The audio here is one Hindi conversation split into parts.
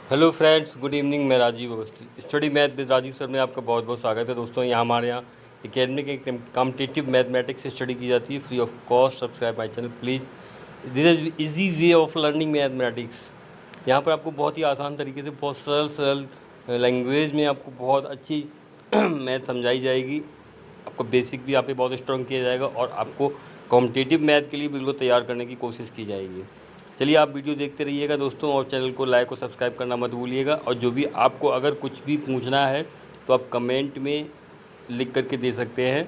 Hello friends, good evening. मैं Rajeev Awasthi, study math with Rajeev sir में आपका बहुत बहुत स्वागत है। दोस्तों, यहाँ हमारे यहाँ एकेडमिक एक कॉम्पिटिटिव मैथमेटिक्स से स्टडी की जाती है free of cost. Subscribe my channel please. This is easy way of learning mathematics. यहाँ पर आपको बहुत ही आसान तरीके से, बहुत सरल सरल लैंग्वेज में आपको बहुत अच्छी मैथ समझाई जाएगी। आपको बेसिक भी यहाँ पे बहुत स्ट्रॉन्ग किया जाएगा और आपको कॉम्पिटिटिव मैथ के लिए बिल्कुल तैयार करने की कोशिश की जाएगी। चलिए, आप वीडियो देखते रहिएगा दोस्तों, और चैनल को लाइक और सब्सक्राइब करना मत भूलिएगा। और जो भी आपको अगर कुछ भी पूछना है तो आप कमेंट में लिख करके दे सकते हैं।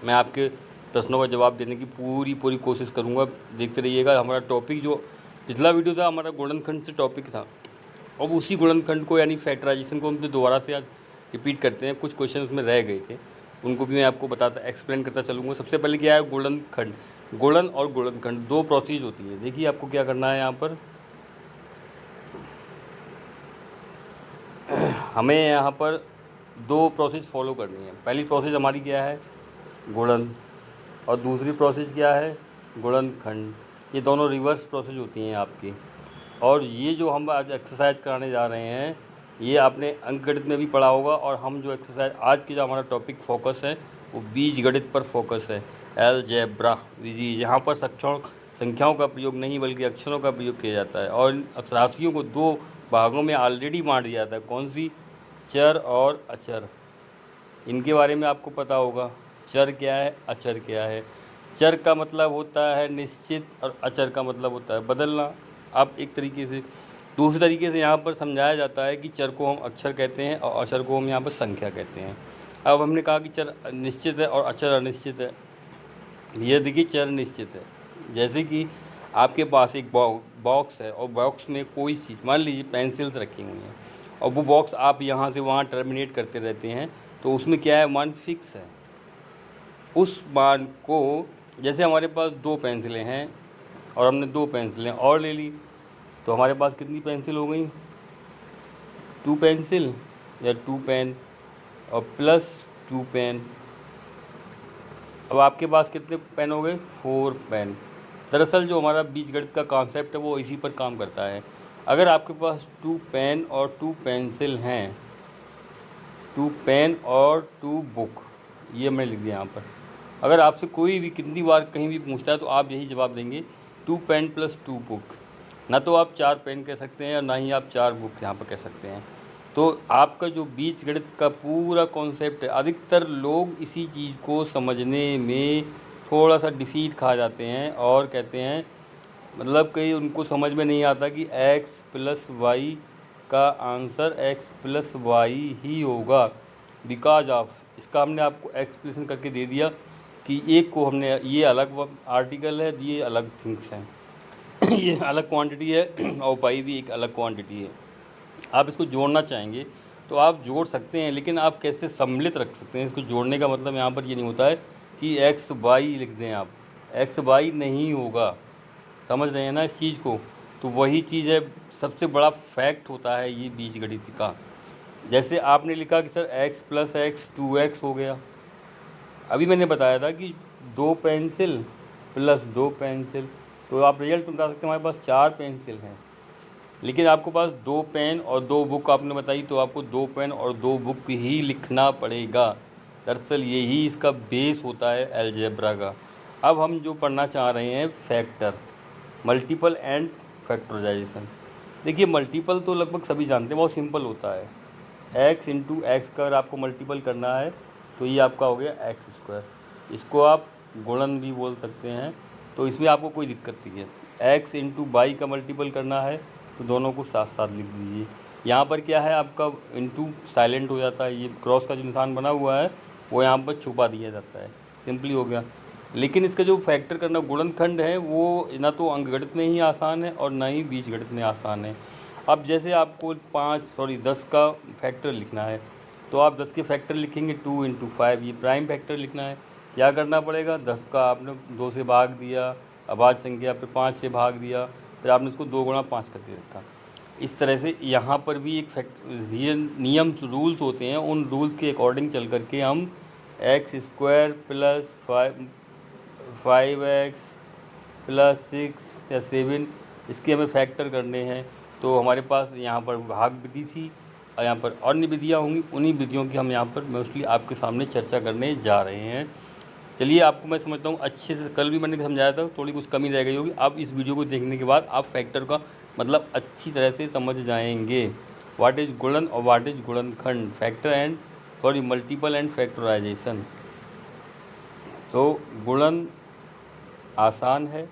मैं आपके प्रश्नों का जवाब देने की पूरी कोशिश करूँगा। देखते रहिएगा। हमारा टॉपिक जो पिछला वीडियो था, हमारा गुणनखंड से टॉपिक था। अब उसी गुणनखंड को यानी फैक्टराइजेशन को हम तो दोबारा से आज रिपीट करते हैं। कुछ क्वेश्चन उसमें रह गए थे, उनको भी मैं आपको बताता एक्सप्लेन करता चलूँगा। सबसे पहले क्या है, गुणनखंड। गुणन और गुणनखंड दो प्रोसेस होती है। देखिए, आपको क्या करना है यहाँ पर, हमें यहाँ पर दो प्रोसेस फॉलो करनी है। पहली प्रोसेस हमारी क्या है, गुणन, और दूसरी प्रोसेस क्या है, गुणनखंड। ये दोनों रिवर्स प्रोसेस होती हैं आपकी। और ये जो हम आज एक्सरसाइज कराने जा रहे हैं, ये आपने अंकगणित में भी पढ़ा होगा। और हम जो एक्सरसाइज आज की जो हमारा टॉपिक फोकस है वो बीजगणित पर फोकस है। अलजेब्रा विधि, यहाँ पर संख्याओं का प्रयोग नहीं बल्कि अक्षरों का प्रयोग किया जाता है। और इन राशियों को दो भागों में ऑलरेडी बांट दिया जाता है। कौन सी, चर और अचर। इनके बारे में आपको पता होगा, चर क्या है, अचर क्या है। चर का मतलब होता है निश्चित और अचर का मतलब होता है बदलना। आप एक तरीके से, दूसरे तरीके से यहाँ पर समझाया जाता है कि चर को हम अक्षर कहते हैं और अचर को हम यहाँ पर संख्या कहते हैं। अब हमने कहा कि चर निश्चित है और अचर अनिश्चित है। यह देखिए, चर निश्चित है। जैसे कि आपके पास एक बॉक्स है और बॉक्स में कोई चीज़, मान लीजिए पेंसिल्स रखी हुई हैं, और वो बॉक्स आप यहाँ से वहाँ टर्मिनेट करते रहते हैं, तो उसमें क्या है, मान फिक्स है। उस मान को, जैसे हमारे पास दो पेंसिलें हैं और हमने दो पेंसिलें और ले ली, तो हमारे पास कितनी पेंसिल हो गई, टू पेंसिल या टू पेन, और प्लस टू पेन। अब आपके पास कितने पेन हो गए, फोर पेन। दरअसल जो हमारा बीजगणित का कॉन्सेप्ट है वो इसी पर काम करता है। अगर आपके पास टू पेन और टू पेंसिल हैं, टू पेन और टू बुक, ये मैंने लिख दिया यहाँ पर। अगर आपसे कोई भी कितनी बार कहीं भी पूछता है तो आप यही जवाब देंगे, two pen plus two book. ना तो आप चार पेन कह सकते हैं और ना ही आप चार बुक यहाँ पर कह सकते हैं। तो आपका जो बीजगणित का पूरा कॉन्सेप्ट है, अधिकतर लोग इसी चीज़ को समझने में थोड़ा सा डिफीट खा जाते हैं और कहते हैं, मतलब कि उनको समझ में नहीं आता कि x प्लस वाई का answer x plus why he होगा बिकॉज ऑफ। इसका हमने आपको एक्सप्लेनेशन करके दे दिया कि एक को हमने, ये अलग आर्टिकल है, ये अलग थिंग्स हैं ये अलग क्वांटिटी है और पाई भी एक अलग क्वांटिटी है। आप इसको जोड़ना चाहेंगे तो आप जोड़ सकते हैं, लेकिन आप कैसे सम्मिलित रख सकते हैं इसको। जोड़ने का मतलब यहाँ पर ये नहीं होता है कि एक्स वाई लिख दें आप, एक्स वाई नहीं होगा। समझ रहे हैं ना इस चीज़ को। तो वही चीज़ है, सबसे बड़ा फैक्ट होता है ये बीजगणित का। जैसे आपने लिखा कि sir x plus x 2x हो गया। अभी मैंने बताया था कि दो पेंसिल प्लस दो पेंसिल, तो आप रिजल्ट बता सकते हैं हमारे पास चार पेंसिल हैं। लेकिन आपके पास दो पेन और दो बुक आपने बताई, तो आपको दो पेन और दो बुक ही लिखना पड़ेगा। दरअसल यही इसका बेस होता है अलजेब्रा का। अब हम जो पढ़ना चाह रहे हैं, फैक्टर, मल्टीपल एंड फैक्टराइजेशन। देखिए, मल्टीपल तो लगभग सभी जानते हैं, बहुत सिंपल होता है। एक्स इंटू एक्स का अगर आपको मल्टीपल करना है तो ये आपका हो गया एक्स स्क्वायर। इसको आप गुणन भी बोल सकते हैं, तो इसमें आपको कोई दिक्कत नहीं है। एक्स इंटू वाई का मल्टीपल करना है तो दोनों को साथ साथ लिख दीजिए। यहाँ पर क्या है, आपका इंटू साइलेंट हो जाता है, ये क्रॉस का जो निशान बना हुआ है वो यहाँ पर छुपा दिया जाता है, सिंपली हो गया। लेकिन इसका जो फैक्टर करना गुणनखंड है वो ना तो अंकगणित में ही आसान है और ना ही बीजगणित में आसान है। अब जैसे आपको 10 का फैक्टर लिखना है, तो आप 10 के फैक्टर लिखेंगे, 2 इंटू 5, ये प्राइम फैक्टर लिखना है। क्या करना पड़ेगा, 10 का आपने 2 से भाग दिया, अभाज्य संख्या पे 5 से भाग दिया, फिर आपने इसको 2 गुणा 5 करके रखा। इस तरह से यहाँ पर भी एक नियम रूल्स होते हैं, उन रूल्स के अकॉर्डिंग चल करके हम x square plus 5x plus 6 या 7, इसके हमें फैक्टर करने हैं। तो हमारे पास यहाँ पर भाग विधि थी और यहाँ पर अन्य विधियाँ होंगी। उन्हीं विधियों की हम यहाँ पर मोस्टली आपके सामने चर्चा करने जा रहे हैं। चलिए, आपको मैं समझता हूँ अच्छे से, कल भी मैंने समझाया था, थोड़ी कुछ कमी रह गई होगी। अब इस वीडियो को देखने के बाद आप फैक्टर का मतलब अच्छी तरह से समझ जाएंगे। व्हाट इज़ गुणन और व्हाट इज़ गुणनखंड, factor and multiple and factorization. तो गुणन आसान है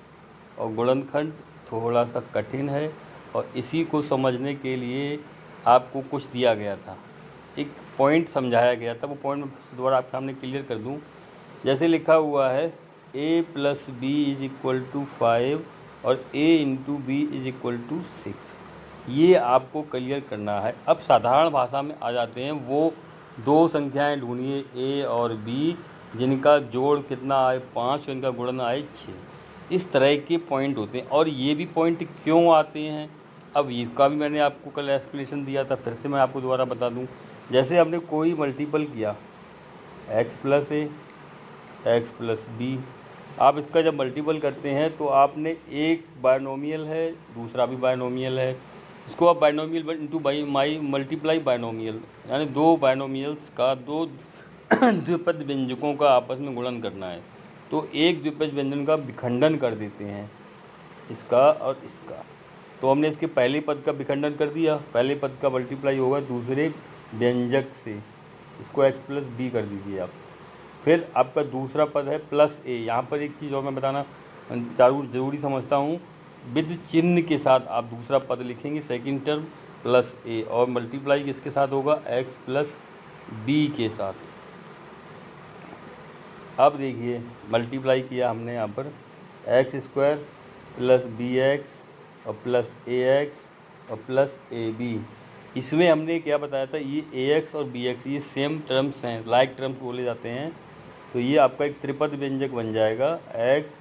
और गुणनखंड थोड़ा सा कठिन है, और इसी को समझने के लिए आपको कुछ दिया गया था, एक पॉइंट समझाया गया था। वो पॉइंट मैं दोबारा आपके सामने क्लियर कर दूं। जैसे लिखा हुआ है a + b = 5 और a × b = 6, ये आपको क्लियर करना है। अब साधारण भाषा में आ जाते हैं, वो दो संख्याएं ढूंढिए a और b जिनका जोड़ कितना आए 5 और इनका गुणन आए 6। इस तरह के पॉइंट होते हैं। और ये भी पॉइंट क्यों आते हैं, अब इसका भी मैंने आपको कल एक्सप्लेनेशन दिया था, फिर से मैं आपको दोबारा बता दूं। जैसे हमने कोई मल्टीपल किया x + a, x + b, आप इसका जब मल्टीपल करते हैं तो आपने एक बायनोमियल है, दूसरा भी बायनोमियल है, इसको आप बायनोमियल इंटू मल्टीप्लाई बायनोमियल, यानी दो बायनोमियल्स का, दो द्विपद व्यंजकों का आपस में गुणन करना है। तो एक द्विपद व्यंजन का विखंडन कर देते हैं, इसका और इसका। तो हमने इसके पहले पद का विखंडन कर दिया, पहले पद का मल्टीप्लाई होगा दूसरे व्यंजक से, इसको x + b कर दीजिए आप। फिर आपका दूसरा पद है +a। यहाँ पर एक चीज़ और मैं बताना ज़रूरी समझता हूँ, विद चिन्ह के साथ आप दूसरा पद लिखेंगे, सेकंड टर्म +a, और मल्टीप्लाई किसके साथ होगा, x + b के साथ। अब देखिए, मल्टीप्लाई किया हमने यहाँ पर x² + bx और +ax और +ab। इसमें हमने क्या बताया था, ये ax और bx ये सेम टर्म्स हैं, लाइक टर्म्स बोले जाते हैं। तो ये आपका एक त्रिपद व्यंजक बन जाएगा, x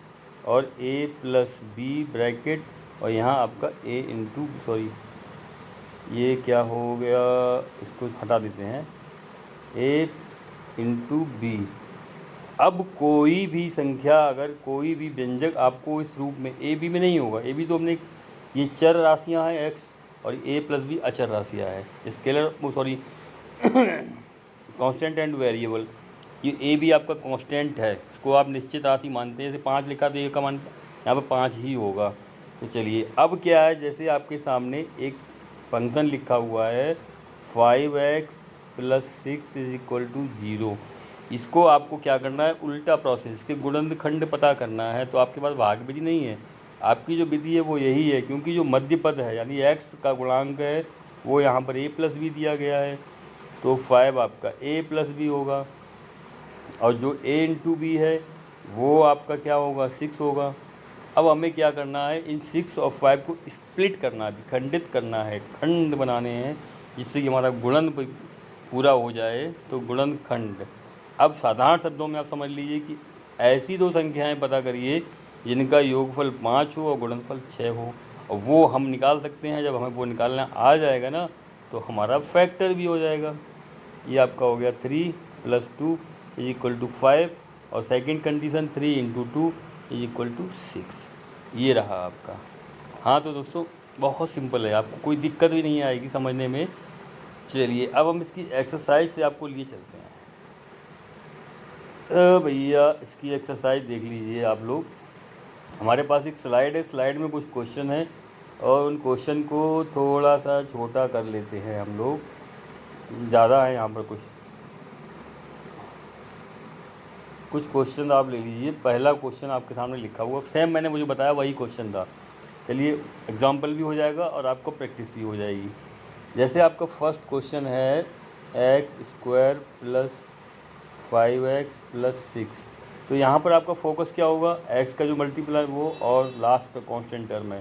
और a + b ब्रैकेट, और यहाँ आपका a इंटू, सॉरी ये क्या हो गया, इसको हटा देते हैं, a इंटू b। अब कोई भी संख्या, अगर कोई भी व्यंजक आपको इस रूप में a b में नहीं होगा, a b तो हमने, ये चर राशियां हैं x और a + b अचर राशियां हैं, scalar, sorry constant and variable. ये a b आपका कांस्टेंट है, इसको आप निश्चित राशि मानते हैं। जैसे 5 लिखा तो a का मान यहाँ पर 5 ही होगा। तो चलिए, अब क्या है, जैसे आपके सामने एक फंक्शन लिखा हुआ है 5x + 6 = 0, इसको आपको क्या करना है, उल्टा प्रोसेस, इसके गुणनखंड पता करना है। तो आपके पास भाग विधि नहीं है, आपकी जो विधि है वो यही है, क्योंकि जो मध्य पद है यानी x का गुणांक है वो यहाँ पर a + b दिया गया है, तो 5 आपका a + b होगा, और जो a × b है वो आपका क्या होगा, 6 होगा। अब हमें क्या करना है, इन 6 और 5 को स्प्लिट करना है, विखंडित करना है, खंड बनाने हैं, जिससे कि हमारा गुणन पूरा हो जाए, तो गुणनखंड। अब साधारण शब्दों में आप समझ लीजिए कि ऐसी दो संख्याएं पता करिए जिनका योगफल 5 हो और गुणनफल 6 हो, और वो हम निकाल सकते हैं। जब हमें वो निकालना आ जाएगा ना, तो हमारा फैक्टर भी हो जाएगा। ये आपका हो गया 3 + 2 = 5, और सेकंड कंडीशन 3 × 2 = 6। ये रहा आपका। हाँ, तो दोस्तों बहुत सिंपल है, आपको कोई दिक्कत भी नहीं आएगी समझने में। चलिए, अब हम इसकी एक्सरसाइज से आपको लिए चलते हैं। भैया इसकी एक्सरसाइज देख लीजिए आप लोग। हमारे पास एक स्लाइड है, स्लाइड में कुछ क्वेश्चन है, और उन क्वेश्चन को थोड़ा सा छोटा कर लेते हैं हम लोग, ज़्यादा है यहाँ पर कुछ क्वेश्चन आप ले लीजिए। पहला क्वेश्चन आपके सामने लिखा हुआ, सेम मैंने मुझे बताया वही क्वेश्चन था। चलिए, एग्जाम्पल भी हो जाएगा और आपको प्रैक्टिस भी हो जाएगी। जैसे आपका फर्स्ट क्वेश्चन है x² + 5x + 6। तो यहाँ पर आपका फोकस क्या होगा, x का जो मल्टीप्लाई वो, और लास्ट कांस्टेंट टर्म है।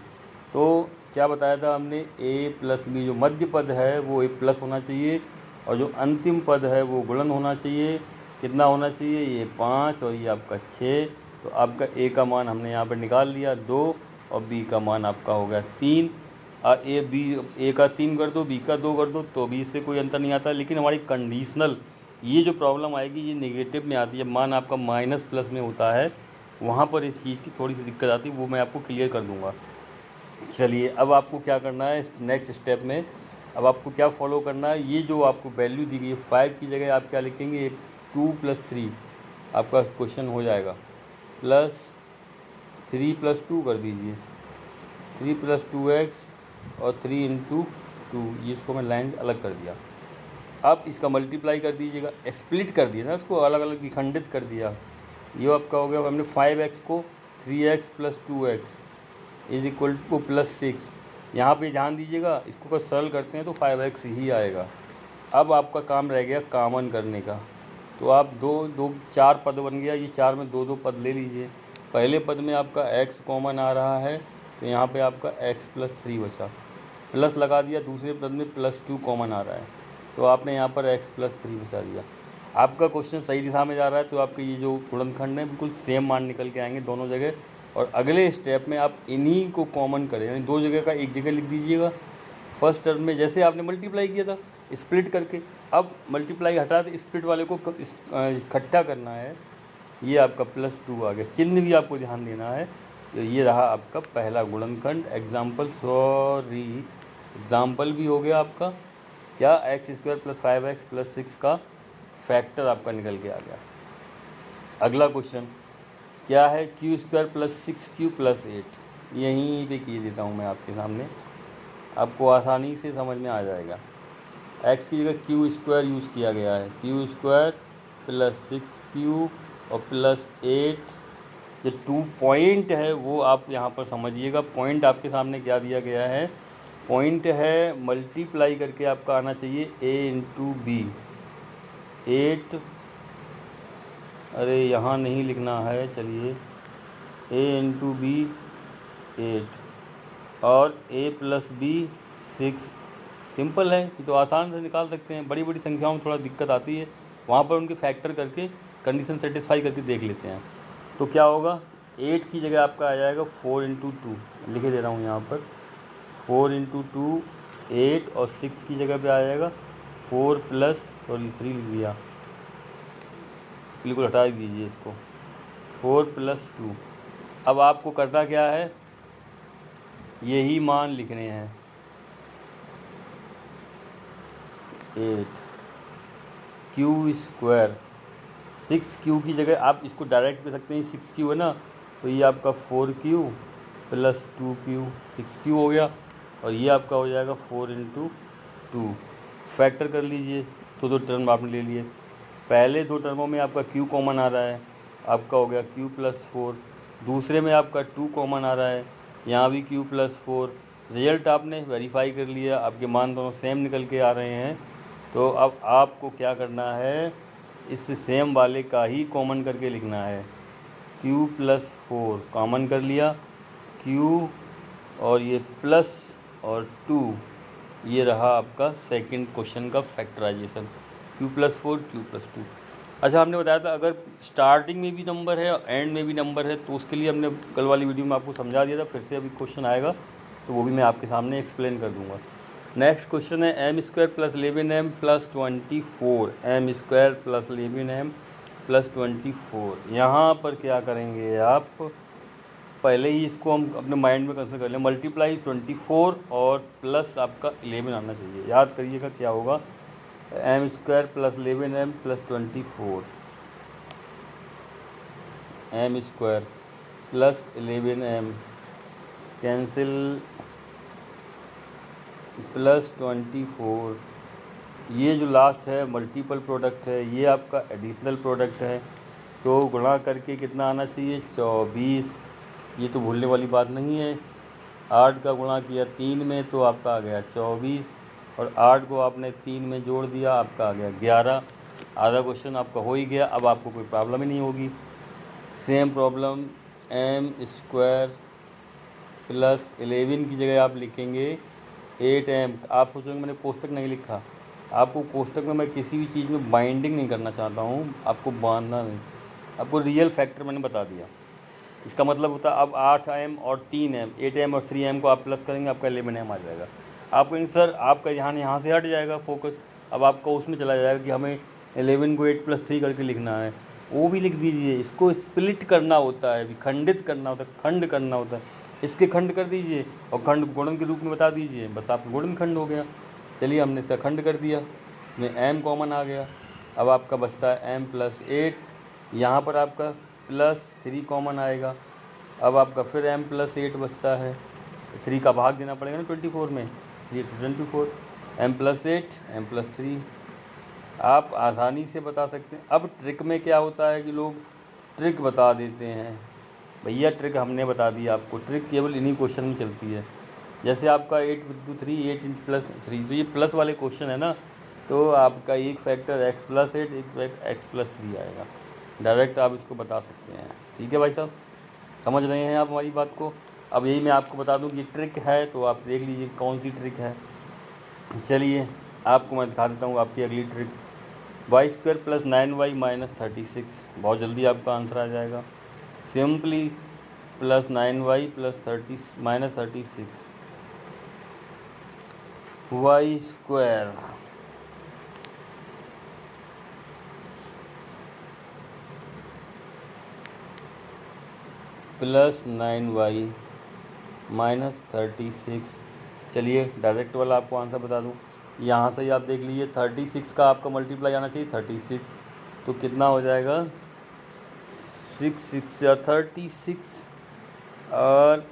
तो क्या बताया था हमने, a + b जो मध्य पद है वो a+ होना चाहिए, और जो अंतिम पद है वो गुणन होना चाहिए। कितना होना चाहिए, ये 5 और ये आपका 6। तो आपका a का मान हमने यहाँ पर निकाल लिया 2, और b का मान आपका हो गया 3। a का 3 कर दो, b का 2 कर दो, तो भी इससे कोई अंतर नहीं आता। लेकिन हमारी कंडीशनल ये जो प्रॉब्लम आएगी, ये नेगेटिव में आती है, मान आपका -+ में होता है, वहाँ पर इस चीज़ की थोड़ी सी दिक्कत आती है, वो मैं आपको क्लियर कर दूँगा। चलिए अब आपको क्या करना है नेक्स्ट स्टेप में, अब आपको क्या फॉलो करना है, ये जो आपको वैल्यू दी गई है 5 की जगह आप क्या लिखेंगे 2 + 3 आपका क्वेश्चन हो जाएगा, प्लस 3 + 2 कर दीजिए, 3 + 2x और 3 × 2, ये इसको मैं लाइन अलग कर दिया। अब इसका मल्टीप्लाई कर दीजिएगा, स्प्लिट कर दिया ना उसको, अलग अलग विखंडित कर दिया। ये आपका हो गया, हमने 5x को 3x + 2x = +6। यहाँ पे ध्यान दीजिएगा, इसको अगर सरल करते हैं तो 5x ही आएगा। अब आपका काम रह गया कॉमन करने का, तो आप 4 पद बन गया, ये 4 में 2 पद ले लीजिए। पहले पद में आपका x कॉमन आ रहा है, तो यहाँ पे आपका x + 3 बचा, प्लस लगा दिया। दूसरे पद में +2 कॉमन आ रहा है, तो आपने यहाँ पर x + 3 बचा दिया। आपका क्वेश्चन सही दिशा में जा रहा है, तो आपके ये जो गुणनखंड है बिल्कुल सेम मान निकल के आएंगे दोनों जगह। और अगले स्टेप में आप इन्हीं को कॉमन करें, यानी 2 जगह का एक जगह लिख दीजिएगा। फर्स्ट टर्म में जैसे आपने मल्टीप्लाई किया था स्प्लिट करके, अब मल्टीप्लाई हटा के स्प्लिट वाले को इकट्ठा करना है। ये आपका +2 आ गया। चिन्ह भी आपको ध्यान देना है। तो ये रहा आपका पहला गुणनखंड। एग्जाम्पल भी हो गया आपका क्या, x² + 5x + 6 का फैक्टर आपका निकल के आ गया। अगला क्वेश्चन क्या है, q² + 6q + 8, यहीं पे किए देता हूँ मैं आपके सामने, आपको आसानी से समझ में आ जाएगा। x की जगह q² यूज़ किया गया है, q² + 6q और +8। जो 2 पॉइंट है वो आप यहाँ पर समझिएगा। पॉइंट आपके सामने क्या दिया गया है, पॉइंट है मल्टीप्लाई करके आपका आना चाहिए a × b 8, अरे यहाँ नहीं लिखना है, चलिए a × b 8 और a + b 6। सिंपल है, ये तो आसान से निकाल सकते हैं। बड़ी बड़ी संख्याओं में थोड़ा दिक्कत आती है, वहाँ पर उनके फैक्टर करके कंडीशन सेटिस्फाई करके देख लेते हैं। तो क्या होगा, 8 की जगह आपका आ जाएगा 4 × 2, लिख दे रहा हूँ यहाँ पर 4 × 2 8, और 6 की जगह पे आ जाएगा 4 + 3 लिख दिया, बिल्कुल हटा दीजिए इसको, 4 + 2। अब आपको करना क्या है, यही मान लिखने हैं 8 q² 6q की जगह आप इसको डायरेक्ट कर सकते हैं, 6q है ना, तो ये आपका 4q + 2q 6q हो गया, और ये आपका हो जाएगा 4 × 2। फैक्टर कर लीजिए, तो 2 टर्म आपने ले लिए। पहले 2 टर्मों में आपका q कॉमन आ रहा है, आपका हो गया q + 4। दूसरे में आपका 2 कॉमन आ रहा है, यहाँ भी q + 4। रिजल्ट आपने वेरीफाई कर लिया, आपके मान दोनों सेम निकल के आ रहे हैं। तो अब आपको क्या करना है, इस सेम वाले का ही कॉमन करके लिखना है। q + 4 कॉमन कर लिया, q और ये प्लस और 2, ये रहा आपका सेकंड क्वेश्चन का फैक्टराइजेशन, q + 4 q + 2। अच्छा, हमने बताया था अगर स्टार्टिंग में भी नंबर है और एंड में भी नंबर है, तो उसके लिए हमने कल वाली वीडियो में आपको समझा दिया था। फिर से अभी क्वेश्चन आएगा तो वो भी मैं आपके सामने एक्सप्लेन कर दूंगा। नेक्स्ट क्वेश्चन है m² + 11m + 24, m² + 11m + 24। यहाँ पर क्या करेंगे आप, पहले ही इसको हम अपने माइंड में कंसिडर कर लें। मल्टीप्लाई 24 और प्लस आपका 11 आना चाहिए। याद करिएगा क्या होगा, m² + 11m + 24, m² + 11m cancel + 24। ये जो लास्ट है मल्टीपल प्रोडक्ट है, ये आपका एडिशनल प्रोडक्ट है, तो गुणा करके कितना आना चाहिए 24। ये तो भूलने वाली बात नहीं है। 8 का गुणा किया 3 में तो आपका आ गया 24, और 8 को आपने 3 में जोड़ दिया, आपका आ गया 11। आधा क्वेश्चन आपका हो ही गया, अब आपको कोई प्रॉब्लम ही नहीं होगी। सेम प्रॉब्लम m² + 11 की जगह आप लिखेंगे 8m। आप सोचेंगे मैंने कोष्टक नहीं लिखा, आपको कोष्टक में मैं किसी भी चीज़ में बाइंडिंग नहीं करना चाहता हूँ, आपको बांधना नहीं, आपको रियल फैक्टर मैंने बता दिया। इसका मतलब होता है अब 8m और 3m, 8m और 3m को आप प्लस करेंगे, आपका 11m आ जाएगा। आप कहेंगे सर आपका यहाँ से हट जाएगा फोकस, अब आपका उसमें चला जाएगा कि हमें 11 को 8 + 3 करके लिखना है, वो भी लिख दीजिए। इसको स्प्लिट करना होता है, विखंडित करना होता है, खंड करना होता है। इसके खंड कर दीजिए और खंड गुणन के रूप में बता दीजिए, बस आपका गुणनखंड हो गया। चलिए हमने इसका खंड कर दिया, इसमें m कॉमन आ गया। अब आपका बचता है m+8, यहाँ पर आपका +3 कॉमन आएगा। अब आपका फिर m+8 बचता है, 3 का भाग देना पड़ेगा ना 24 में, ये 24 m+8 m+3 आप आसानी से बता सकते हैं। अब ट्रिक में क्या होता है कि लोग ट्रिक बता देते हैं, भैया ट्रिक हमने बता दी आपको, ट्रिक केवल इन्हीं क्वेश्चन में चलती है। जैसे आपका 8×3 8+3, तो ये प्लस वाले क्वेश्चन है ना, तो आपका एक फैक्टर x+8 एक x+3 आएगा, डायरेक्ट आप इसको बता सकते हैं। ठीक है भाई साहब, समझ रहे हैं आप हमारी बात को। अब यही मैं आपको बता दूं कि ट्रिक है, तो आप देख लीजिए कौन सी ट्रिक है। चलिए आपको मैं दिखा देता हूँ आपकी अगली ट्रिक, y² + 9y - 36। बहुत जल्दी आपका आंसर आ जाएगा, सिंपली +9y + 36 y² +9y - 36। चलिए डायरेक्ट वाला आपको आंसर बता दूं, यहाँ से ही आप देख लीजिए 36 का आपका मल्टीप्लाई आना चाहिए 36, तो कितना हो जाएगा 6 6 या 36 और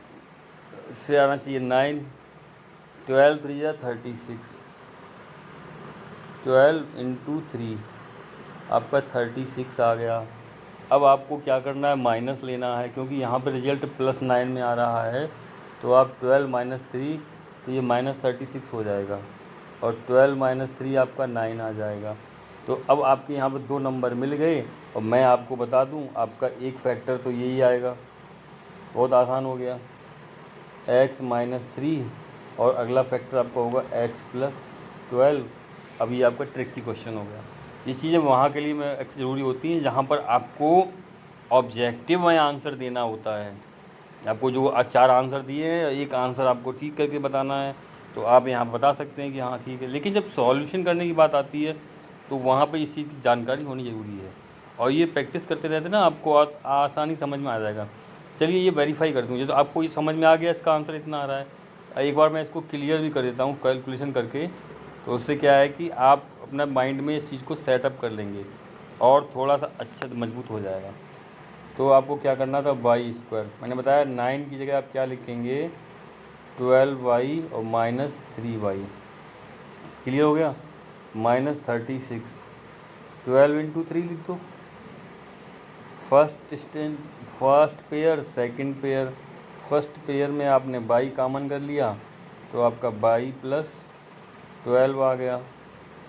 से आना चाहिए 9, 12 3 या 36, 12 × 3 आपका 36 आ गया। अब आपको क्या करना है, माइनस लेना है, क्योंकि यहाँ पे रिजल्ट +9 में आ रहा है, तो आप 12 - 3, तो ये -36 हो जाएगा और 12 - 3 आपका 9 आ जाएगा। तो अब आपके यहाँ पे 2 नंबर मिल गए, और मैं आपको बता दूँ आपका एक फैक्टर तो यही आएगा, बहुत आसान हो गया, x - 3 और अगला फैक्टर आपका होगा x+12। अब ये आपका ट्रिक की क्वेश्चन हो गया। ये चीज़ें वहाँ के लिए में ज़रूरी होती हैं जहाँ पर आपको ऑब्जेक्टिव में आंसर देना होता है। आपको जो 4 आंसर दिए हैं, एक आंसर आपको ठीक करके बताना है, तो आप यहाँ बता सकते हैं कि हाँ ठीक है। लेकिन जब सॉल्यूशन करने की बात आती है, तो वहाँ पर इस चीज़ की जानकारी होनी ज़रूरी है, और ये प्रैक्टिस करते रहते ना, आपको आसानी समझ में आ जाएगा। चलिए ये वेरीफाई कर दूँगी, तो आपको ये समझ में आ गया इसका आंसर इतना आ रहा है। एक बार मैं इसको क्लियर भी कर देता हूँ कैलकुलेशन करके, तो उससे क्या है कि आप अपना माइंड में इस चीज़ को सेटअप कर लेंगे और थोड़ा सा अच्छा मजबूत हो जाएगा। तो आपको क्या करना था, y², मैंने बताया 9 की जगह आप क्या लिखेंगे 12y और -3y, क्लियर हो गया, -36, 12 × 3 लिख दो, first pair second pair, first pair में आपने y कॉमन कर लिया, तो आपका y + 12 आ गया।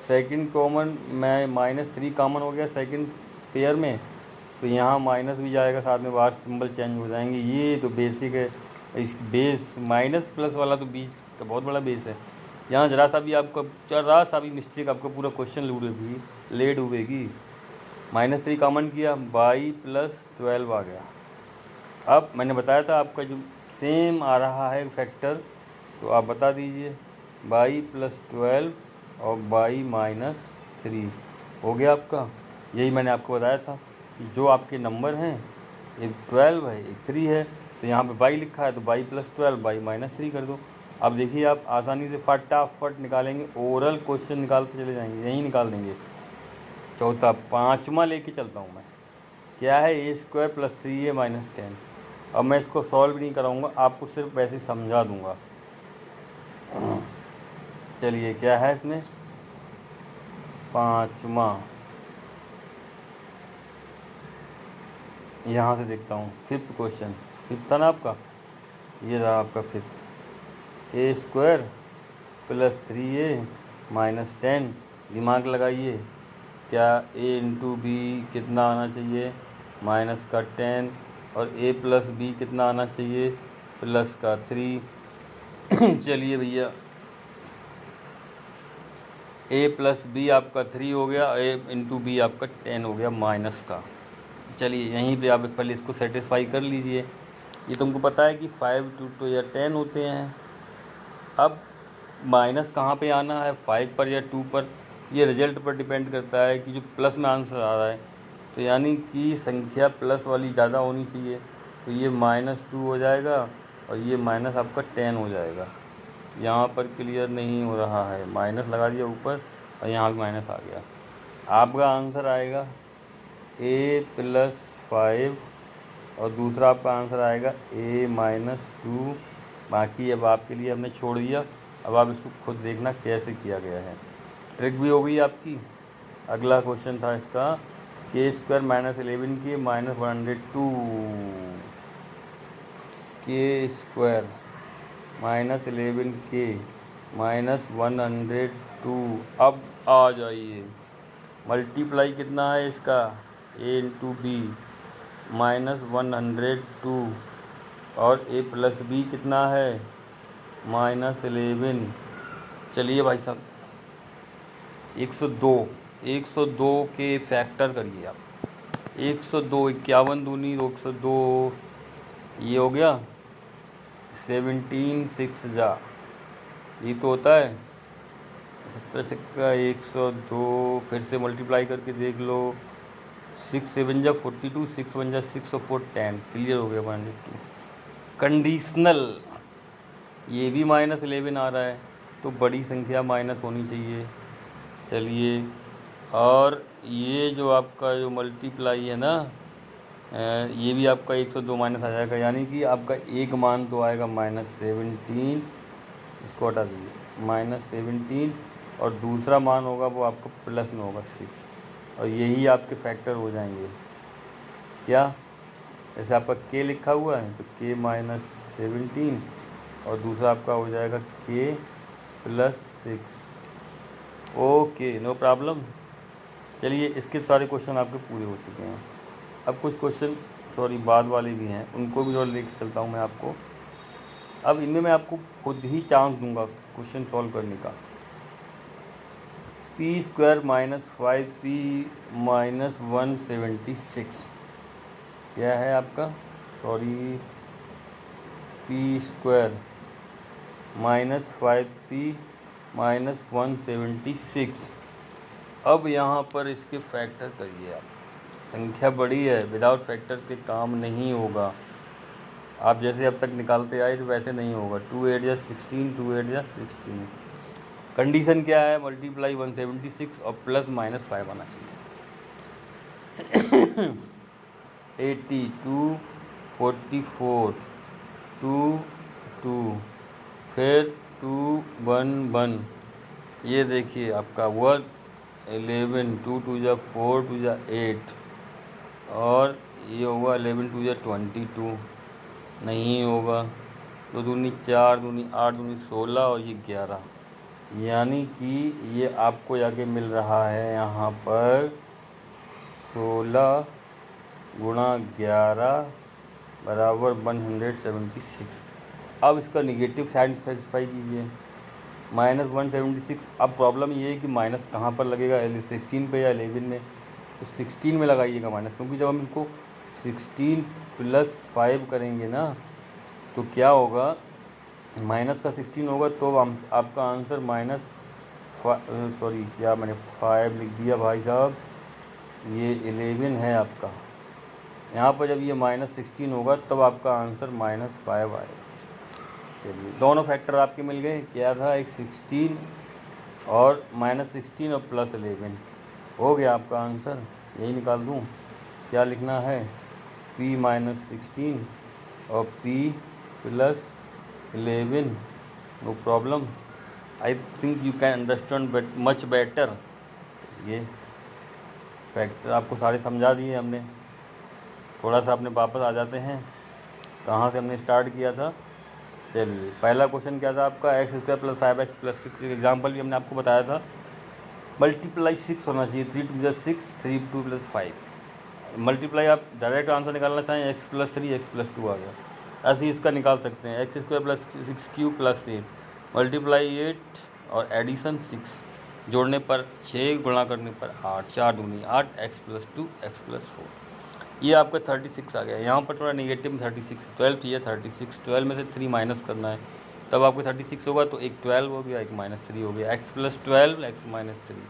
सेकंड कॉमन में -3 कॉमन हो गया सेकंड पेयर में, तो यहाँ माइनस भी जाएगा साथ में, बाहर सिंबल चेंज हो जाएंगे। ये तो बेसिक है, इस बेस माइनस प्लस वाला तो बीच का बहुत बड़ा बेस है। यहाँ ज़रा सा भी मिस्टेक आपका पूरा क्वेश्चन लेट हुएगी। -3 कॉमन किया, y + 12 आ गया। अब मैंने बताया था आपका जो सेम आ रहा है फैक्टर, तो आप बता दीजिए y + 12 और y - 3 हो गया आपका। यही मैंने आपको बताया था कि जो आपके नंबर हैं, एक 12 है एक 3 है, तो यहाँ पे y लिखा है, तो y + 12 y - 3 कर दो। अब देखिए आप आसानी से फटाफट निकालेंगे, ओरल क्वेश्चन निकालते चले जाएंगे, यहीं निकाल देंगे। चौथा 5वां लेके चलता हूँ मैं, क्या है a² + 3a - 10। अब मैं इसको सॉल्व नहीं कराऊंगा, आपको सिर्फ वैसे समझा दूंगा। चलिए क्या है इसमें, 5वां, यहाँ से देखता हूँ, 5th क्वेश्चन, 5th था ना आपका, ये रहा आपका 5th, a² + 3a - 10। दिमाग लगाइए, क्या a × b कितना आना चाहिए, -10, और a + b कितना आना चाहिए, +3। चलिए भैया a + b आपका 3 हो गया, a × b आपका 10 हो गया माइनस का। चलिए यहीं पे आप पहले इसको सेटिस्फाई कर लीजिए। ये तुमको पता है कि 5 × 2 या 10 होते हैं। अब माइनस कहाँ पे आना है, 5 पर या 2 पर, ये रिजल्ट पर डिपेंड करता है कि जो प्लस में आंसर आ रहा है, तो यानी कि संख्या प्लस वाली ज़्यादा होनी चाहिए, तो ये -2 हो जाएगा, और ये माइनस आपका 10 हो जाएगा। यहाँ पर क्लियर नहीं हो रहा है, माइनस लगा दिया ऊपर और यहाँ भी माइनस आ गया। आपका आंसर आएगा a+5 और दूसरा आपका आंसर आएगा a-2। बाकी अब आपके लिए हमने छोड़ दिया, अब आप इसको खुद देखना कैसे किया गया है। ट्रिक भी हो गई आपकी। अगला क्वेश्चन था इसका k² - 11k - 102 k² - 11k - 102। अब आ जाइए, मल्टीप्लाई कितना है इसका a × b -102 और a + b कितना है -11। चलिए भाई साहब 102 के फैक्टर करिए आप। 102 51 दूनी 102, ये हो गया 17 6 जा, ये तो होता है 70 सिक्का 102। फिर से मल्टीप्लाई करके देख लो, 6 7 जा 42, 6 1 जा 6 और 4 10। क्लियर हो गया 102। कंडीशनल, ये भी -11 आ रहा है तो बड़ी संख्या माइनस होनी चाहिए। चलिए, और ये जो आपका जो मल्टीप्लाई है ना, ये भी आपका 102 माइनस आ जाएगा, यानी कि आपका एक मान तो आएगा -17, इसको हटा दीजिए -17, और दूसरा मान होगा वो आपका प्लस में होगा 6, और यही आपके फैक्टर हो जाएंगे। क्या जैसे आपका k लिखा हुआ है तो k - 17 और दूसरा आपका हो जाएगा k + 6। Okay, no problem. चलिए, इसके सारे क्वेश्चन आपके पूरे हो चुके हैं। अब कुछ क्वेश्चन बाद वाले भी हैं, उनको भी और लेकर चलता हूँ मैं आपको। अब इनमें मैं आपको खुद ही चांस दूंगा क्वेश्चन सॉल्व करने का। p² - 5p - 176 क्या है आपका, p² - 5p - 176। अब यहाँ पर इसके फैक्टर करिए आप। संख्या बड़ी है, विदाउट फैक्टर के काम नहीं होगा। आप जैसे अब तक निकालते आए तो वैसे नहीं होगा। 2 8 जा 16, 2 8 जा 16। कंडीशन क्या है, मल्टीप्लाई 176 और +-5 आना चाहिए। 82 44 2 2 फिर 2 1 1। ये देखिए आपका 11 2 2 जा 4 2 जा 8, और ये होगा 11 2 जा 22, नहीं होगा। 2 दूनी 4 दूनी 8 दूनी 16 और ये 11, यानी कि ये आपको जाके मिल रहा है यहाँ पर 16 × 11 = 176। अब इसका निगेटिव साइड सेटिस्फाई कीजिए, -176। अब प्रॉब्लम ये है कि माइनस कहाँ पर लगेगा, 16 पे या 11 में, तो 16 में लगाइएगा माइनस, क्योंकि जब हम इसको 16 + 5 करेंगे ना तो क्या होगा, माइनस का 16 होगा तो आपका आंसर क्या मैंने 5 लिख दिया भाई साहब, ये 11 है आपका। यहाँ पर जब ये -16 होगा तब आपका आंसर -5 आएगा। चलिए, दोनों फैक्टर आपके मिल गए। क्या था, एक 16 और -16 और +11 हो गया आपका आंसर। यही निकाल दूँ, क्या लिखना है, p - 16 और p + 11। No problem, I think you can understand much better. ये फैक्टर आपको सारे समझा दिए हमने। थोड़ा सा अपने वापस आ जाते हैं, कहाँ से हमने स्टार्ट किया था। चलिए, पहला क्वेश्चन क्या था आपका, x² + 5x + 6। एग्जाम्पल भी हमने आपको बताया था, मल्टीप्लाई 6 होना चाहिए, 3 2 जा 6, 3 2 + 5। मल्टीप्लाई आप डायरेक्ट आंसर निकालना चाहें, x + 3 x + 2 आ गया, ऐसे ही इसका निकाल सकते हैं। x² + 6³ + 8 मल्टीप्लाई 8 और एडिशन 6, जोड़ने पर 6, गुणा करने पर 8, 4 दूनी 8, x + 2 x + 4। ये आपका 36 आ गया। यहाँ पर थोड़ा नेगेटिव में 36, 12 चाहिए 36, 12 में से 3 माइनस करना है, तब आपको 36 होगा, तो एक 12 हो गया, एक -3 हो गया, x + 12 x - 3।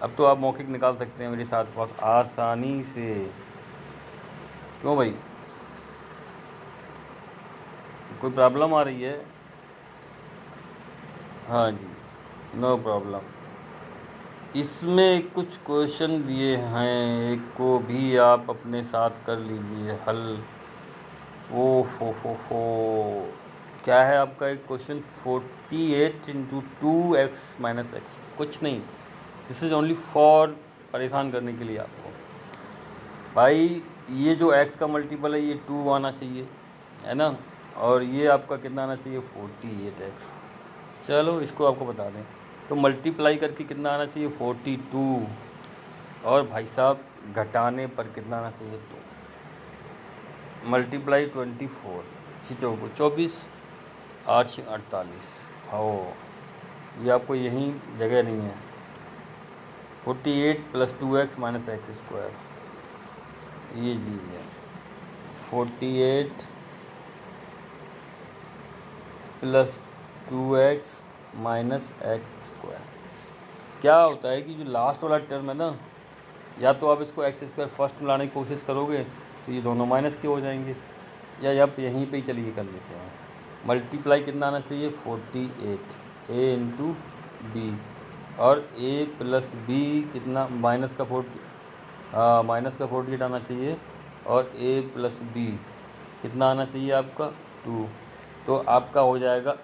अब तो आप मौखिक निकाल सकते हैं मेरे साथ बहुत आसानी से, क्यों भाई। कोई प्रॉब्लम आ रही है? हाँ जी, नो प्रॉब्लम। इसमें कुछ क्वेश्चन दिए हैं, एक को भी आप अपने साथ कर लीजिए हल। ओ हो, क्या है आपका एक क्वेश्चन? 48 into 2x-x। कुछ नहीं, दिस इज़ ओनली फॉर परेशान करने के लिए आपको। भाई ये जो x का मल्टीपल है ये 2 आना चाहिए, है ना, और ये आपका कितना आना चाहिए? 48x। चलो इसको आपको बता दें, तो मल्टीप्लाई करके कितना आना चाहिए? 42। और भाई साहब घटाने पर कितना आना चाहिए? 2 मल्टीप्लाई 24, 24, 8 48। हो, ये आपको यहीं जगह नहीं है। 48 + 2x-x², ये चीज़ है। 48 + 2x-x²। क्या होता है कि जो लास्ट वाला टर्म है ना, या तो आप इसको x² फर्स्ट में लाने की कोशिश करोगे तो ये दोनों माइनस के हो जाएंगे, या आप यहीं पे ही चलिए कर लेते हैं। मल्टीप्लाई कितना आना चाहिए? 48, a इंटू बी, और a + b कितना? माइनस का 48 आना चाहिए, और a + b कितना आना चाहिए आपका? 2। तो आपका हो जाएगा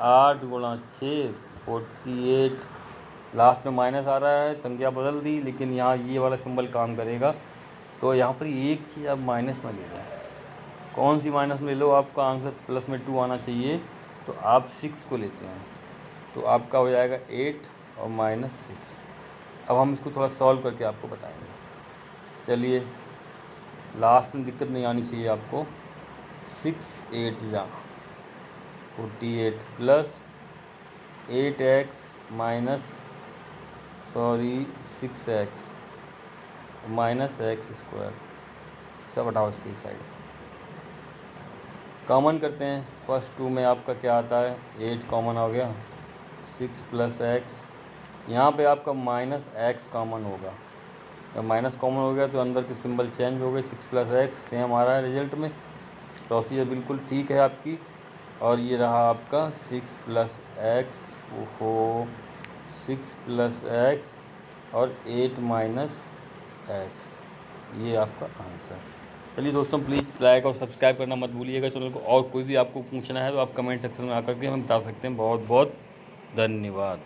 8 × 6 48। लास्ट में माइनस आ रहा है, संख्या बदल दी, लेकिन यहाँ ये वाला सिंबल काम करेगा। तो यहाँ पर एक चीज़ आप माइनस में ले लें। कौन सी माइनस में ले लो? आपका आंसर प्लस में 2 आना चाहिए, तो आप 6 को लेते हैं, तो आपका हो जाएगा 8 और -6। अब हम इसको थोड़ा सॉल्व करके आपको बताएंगे। चलिए, लास्ट में दिक्कत नहीं आनी चाहिए आपको। 6 8 जा 48 प्लस 8x -6x -x²। सब हटाओ इसकी साइड, कॉमन करते हैं। फर्स्ट 2 में आपका क्या आता है? 8 कॉमन हो गया, 6 + x, यहाँ पे आपका -x कॉमन होगा। जब माइनस कॉमन हो गया तो अंदर के सिंबल चेंज हो गए, 6 + x सेम आ रहा है रिजल्ट में। प्रोसीजर बिल्कुल ठीक है आपकी। और ये रहा आपका 6 + x, ओहो 6 + x और 8 -x, ये आपका आंसर। चलिए दोस्तों, प्लीज़ लाइक और सब्सक्राइब करना मत भूलिएगा चैनल को। और कोई भी आपको पूछना है तो आप कमेंट सेक्शन में आकर के हमें बता सकते हैं। बहुत बहुत धन्यवाद।